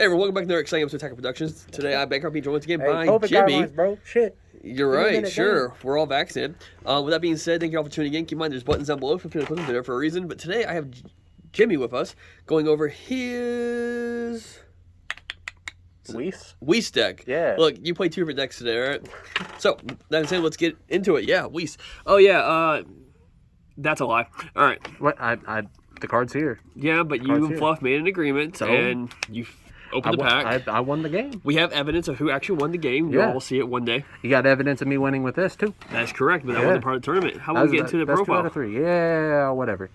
Hey everyone, welcome back to another exciting episode of Attack Productions. Today I'm Bankrupt being joined once again by COVID Jimmy. guidelines, bro. Shit. You're right, sure. We're all vaccinated. With that being said, thank you all for tuning in. Keep in mind there's buttons down below if you feel like they're there for a reason. But today I have Jimmy with us going over his Whis deck. Yeah. Look, you play two different decks today, right? So, that saying, let's get into it. Yeah, Whis. Oh yeah, that's a lie. All right. What? The card's here. Yeah, but you and Fluff made an agreement, and you opened the pack. I won the game. We have evidence of who actually won the game. You all will see it one day. You got evidence of me winning with this, too. That's correct, but that wasn't part of the tournament. How about we get into the that's profile? 2 out of 3. Yeah, whatever.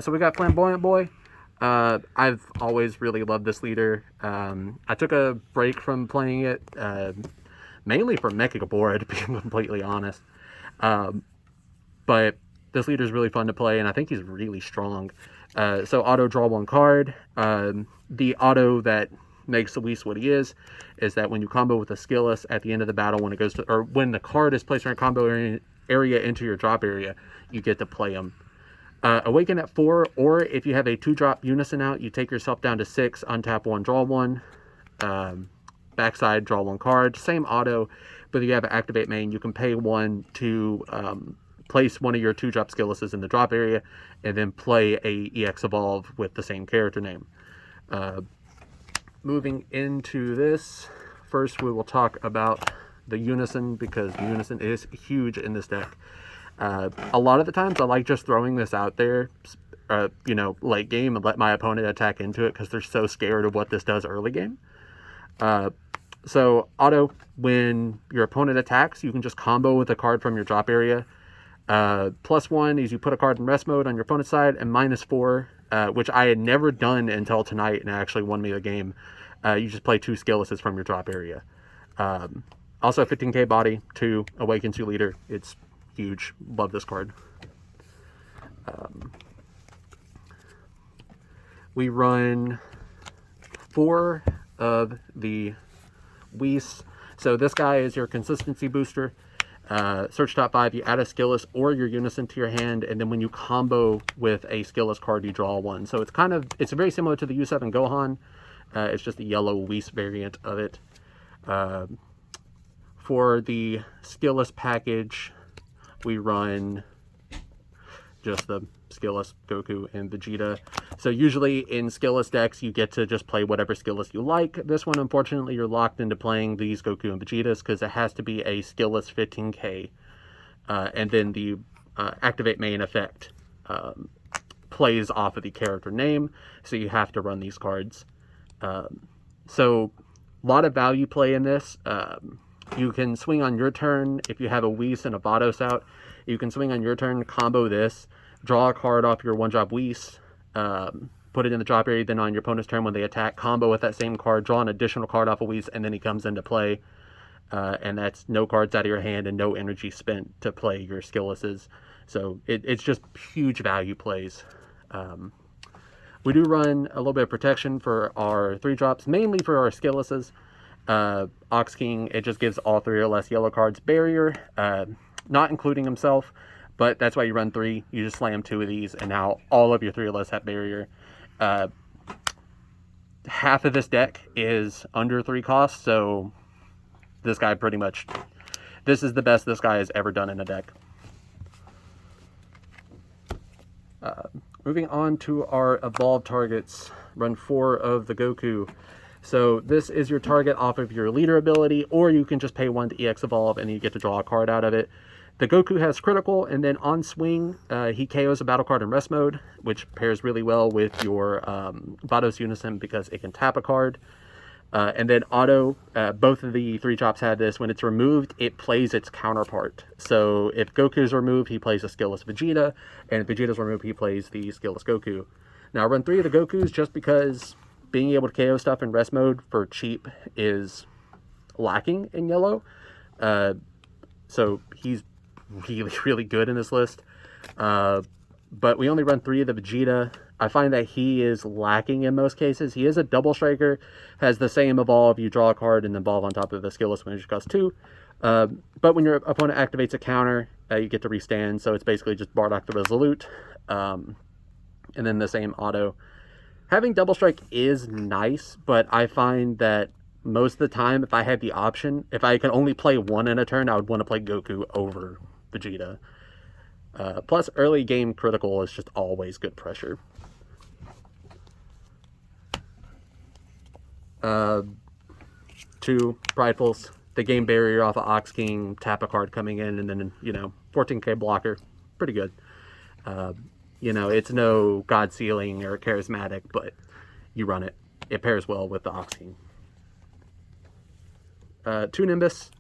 So we got Flamboyant Boy. I've always really loved this leader. I took a break from playing it, mainly for Mecha Gabora, to be completely honest. But this leader is really fun to play, and I think he's really strong. So auto draw 1 card. The auto that makes the Whis what he is that when you combo with a skillless at the end of the battle, when it goes to, or when the card is placed in a combo area into your drop area, you get to play him. Awaken at 4, or if you have a 2-drop unison out, you take yourself down to 6, untap 1, draw 1. Backside, draw 1 card. Same auto, but if you have an activate main, you can pay 1 to place one of your 2-drop skilllesses in the drop area, and then play a EX Evolve with the same character name. Moving into this, first we will talk about the unison, because the unison is huge in this deck. A lot of the times I like just throwing this out there, late game, and let my opponent attack into it because they're so scared of what this does early game. So auto, when your opponent attacks, you can just combo with a card from your drop area. +1 is you put a card in rest mode on your opponent's side, and -4, which I had never done until tonight, and it actually won me the game. You just play 2 skilllesses from your drop area. Also 15k body, 2 awakens you leader. It's huge. Love this card. We run 4 of the Whis. So this guy is your consistency booster. Search top 5, you add a skillless or your unison to your hand, and then when you combo with a skillless card, you draw 1. So it's very similar to the U7 Gohan. It's just the yellow Whis variant of it. For the skillless package, we run just the skillless Goku and Vegeta. So usually in skillless decks, you get to just play whatever skillless you like. This one, unfortunately, you're locked into playing these Goku and Vegetas because it has to be a skillless 15k. And then the activate main effect plays off of the character name, so you have to run these cards. So a lot of value play in this. You can swing on your turn if you have a Whis and a Vados out. You can swing on your turn, combo this, draw a card off your 1-drop Whis, put it in the drop area, then on your opponent's turn when they attack, combo with that same card, draw an additional card off a Whis, and then he comes into play. And that's no cards out of your hand and no energy spent to play your skilllesses. So it's just huge value plays. We do run a little bit of protection for our 3-drops, mainly for our skilllesses. Ox King, it just gives all 3 or less yellow cards barrier, not including himself, but that's why you run 3. You just slam 2 of these, and now all of your 3 or less have barrier. Half of this deck is under 3 costs, so this guy this is the best this guy has ever done in a deck. Moving on to our evolved targets, run 4 of the Goku. So this is your target off of your leader ability, or you can just pay 1 to EX Evolve and you get to draw a card out of it. The Goku has critical, and then on swing, he KOs a battle card in rest mode, which pairs really well with your Vados Unison because it can tap a card. And then auto, both of the 3-drops had this. When it's removed, it plays its counterpart. So if Goku's removed, he plays a skillless Vegeta, and if Vegeta's removed, he plays the skillless Goku. Now I run 3 of the Gokus just because being able to KO stuff in rest mode for cheap is lacking in yellow. So he's really, really good in this list. But we only run 3 of the Vegeta. I find that he is lacking in most cases. He is a double striker, has the same evolve. You draw a card and evolve on top of the skillless when it just costs 2. But when your opponent activates a counter, you get to restand. So it's basically just Bardock the Resolute. And then the same auto Having double strike is nice, but I find that most of the time, if I had the option, if I could only play one in a turn, I would want to play Goku over Vegeta. Plus, early game critical is just always good pressure. Two Pridefuls. They gain barrier off of Ox King, tap a card coming in, and then, 14k blocker. Pretty good. It's no God Sealing or Charismatic, but you run it. It pairs well with the Ox King. Two Nimbus.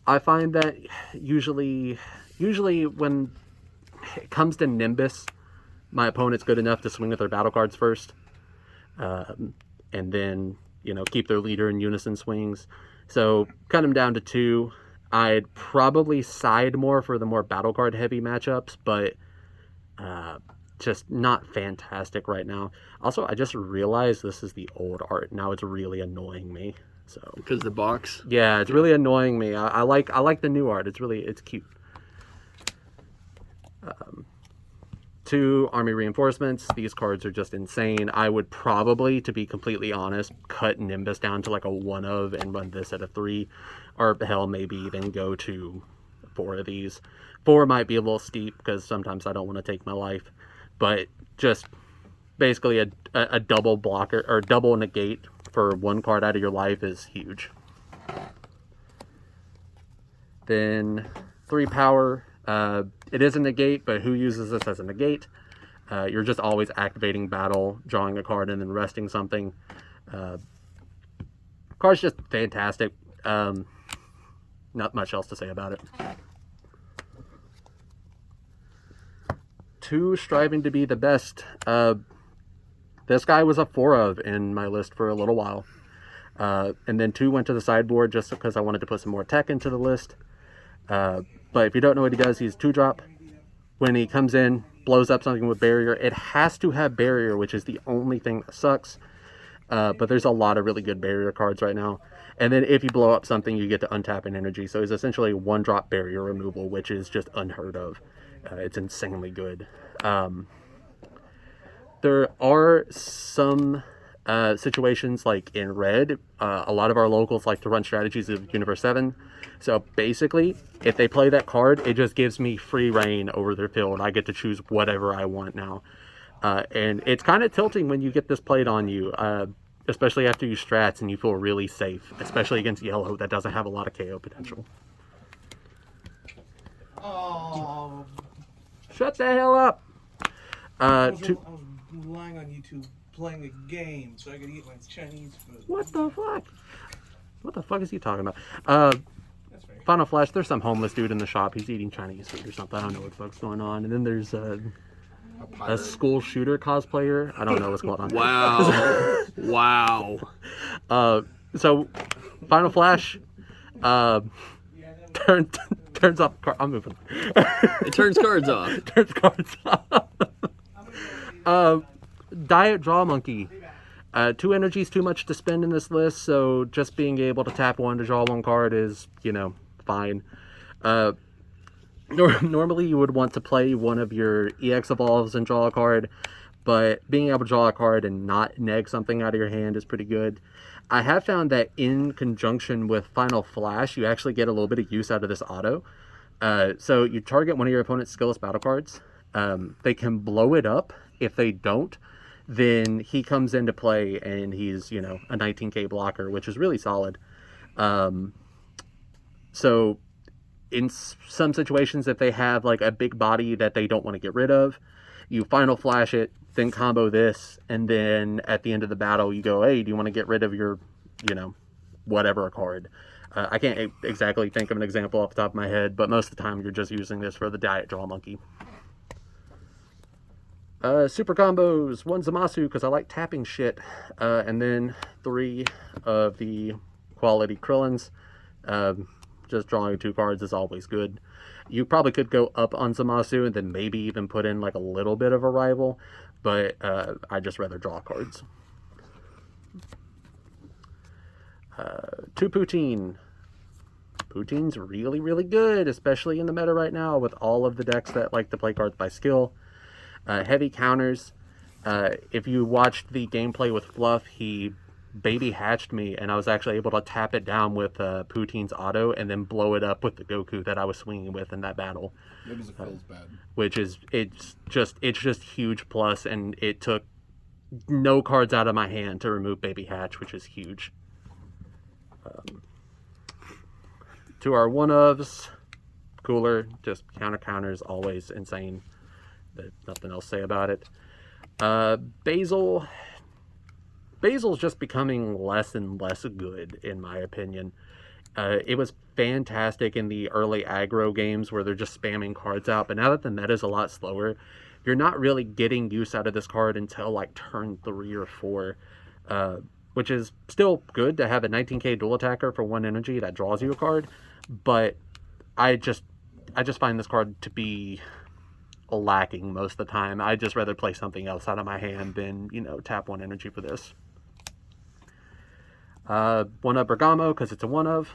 I find that usually when it comes to Nimbus, my opponent's good enough to swing with their battle cards first. And then, keep their leader in unison swings. So cut them down to 2. I'd probably side more for the more battle card heavy matchups, but just not fantastic right now. Also, I just realized this is the old art. Now it's really annoying me. So because the box. Yeah, it's really annoying me. I like the new art. It's cute. 2 Army Reinforcements. These cards are just insane. I would probably, to be completely honest, cut Nimbus down to like a 1 of and run this at a 3. Or hell, maybe even go to 4 of these. 4 might be a little steep because sometimes I don't want to take my life. But just basically a double blocker or double negate for 1 card out of your life is huge. Then 3 power. It is a negate, but who uses this as a negate? You're just always activating battle, drawing a card, and then resting something. Card's just fantastic. Not much else to say about it. 2 striving to be the best. This guy was a 4 of in my list for a little while. And then 2 went to the sideboard just because I wanted to put some more tech into the list. But if you don't know what he does, he's 2-drop. When he comes in, blows up something with barrier. It has to have barrier, which is the only thing that sucks. But there's a lot of really good barrier cards right now. And then if you blow up something, you get to untap an energy. So it's essentially 1-drop barrier removal, which is just unheard of. It's insanely good. There are some situations like in red. A lot of our locals like to run strategies of Universe 7. So basically, if they play that card, it just gives me free reign over their field. I get to choose whatever I want now. And it's kind of tilting when you get this played on you, especially after you strats and you feel really safe, especially against yellow that doesn't have a lot of KO potential. Oh. Shut the hell up! I was relying on you two playing a game so I could eat my Chinese food. What the fuck? What the fuck is he talking about? Final Flash, there's some homeless dude in the shop. He's eating Chinese food or something. I don't know what the fuck's going on. And then there's a school shooter cosplayer. I don't know what's going on. Wow. Wow. So, Final Flash turns off. I'm moving. It turns cards off. Turns cards off. Diet Draw Monkey. 2 energies too much to spend in this list, so just being able to tap 1 to draw 1 card is, fine. Normally you would want to play one of your EX Evolves and draw a card, but being able to draw a card and not neg something out of your hand is pretty good. I have found that in conjunction with Final Flash, you actually get a little bit of use out of this auto. So you target one of your opponent's skillless battle cards. They can blow it up. If they don't, then he comes into play and he's, a 19k blocker, which is really solid. So in some situations, if they have like a big body that they don't want to get rid of, you Final Flash it, then combo this, and then at the end of the battle, you go, hey, do you want to get rid of your, whatever card? I can't exactly think of an example off the top of my head, but most of the time you're just using this for the Diet Draw Monkey. Super combos, 1 Zamasu because I like tapping shit, and then 3 of the quality Krillins. Just drawing 2 cards is always good. You probably could go up on Zamasu and then maybe even put in like a little bit of a rival, but I just rather draw cards. 2 Poutine. Poutine's really, really good, especially in the meta right now with all of the decks that like to play cards by skill. Heavy counters. If you watched the gameplay with Fluff, he baby hatched me, and I was actually able to tap it down with Poutine's auto and then blow it up with the Goku that I was swinging with in that battle. It was feels bad. Which is it's just huge plus, and it took no cards out of my hand to remove baby hatch, which is huge. To our one-ofs, Cooler, just counters, always insane. There's nothing else to say about it. Basil's just becoming less and less good, in my opinion. It was fantastic in the early aggro games where they're just spamming cards out, but now that the meta is a lot slower, you're not really getting use out of this card until like turn 3 or 4, which is still good to have a 19k dual attacker for 1 energy that draws you a card, but I just find this card to be lacking most of the time. I'd just rather play something else out of my hand than, tap 1 energy for this. One of Bergamo, because it's a one of.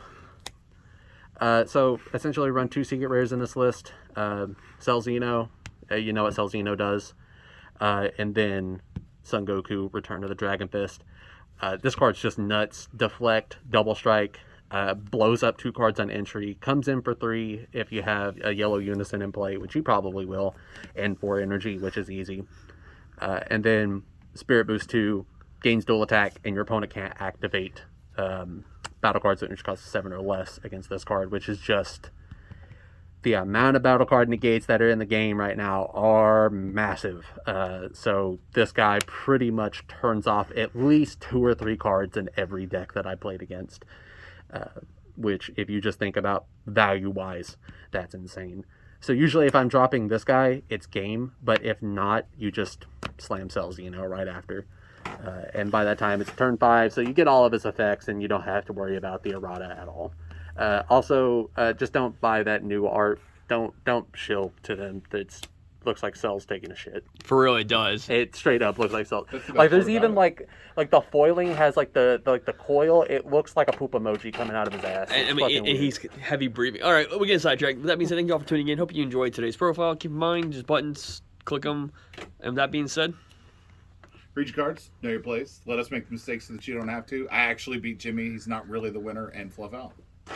So essentially run 2 secret rares in this list. Cell Xeno, you know what Cell Xeno does. And then Son Goku, Return of the Dragon Fist. This card's just nuts. Deflect, double strike, blows up 2 cards on entry, comes in for 3 if you have a yellow unison in play, which you probably will, and 4 energy, which is easy. And then Spirit Boost 2, gains dual attack, and your opponent can't activate battle cards which cost 7 or less against this card, which is just the amount of battle card negates that are in the game right now are massive. So this guy pretty much turns off at least 2 or 3 cards in every deck that I played against, which if you just think about value-wise, that's insane. So usually if I'm dropping this guy, it's game, but if not, you just slam Cell Xeno right after. And by that time, it's turn 5, so you get all of his effects, and you don't have to worry about the errata at all. Also, just don't buy that new art. Don't shill to them. It looks like Cell's taking a shit. For real, it does. It straight up looks like Cell. Like there's even like the foiling has like the coil. It looks like a poop emoji coming out of his ass. And he's heavy breathing. All right, we get sidetracked. With that being said, thank you all for tuning in. Hope you enjoyed today's profile. Keep in mind, just buttons, click them. And with that being said, read your cards, know your place. Let us make the mistakes so that you don't have to. I actually beat Jimmy. He's not really the winner, and fluff out.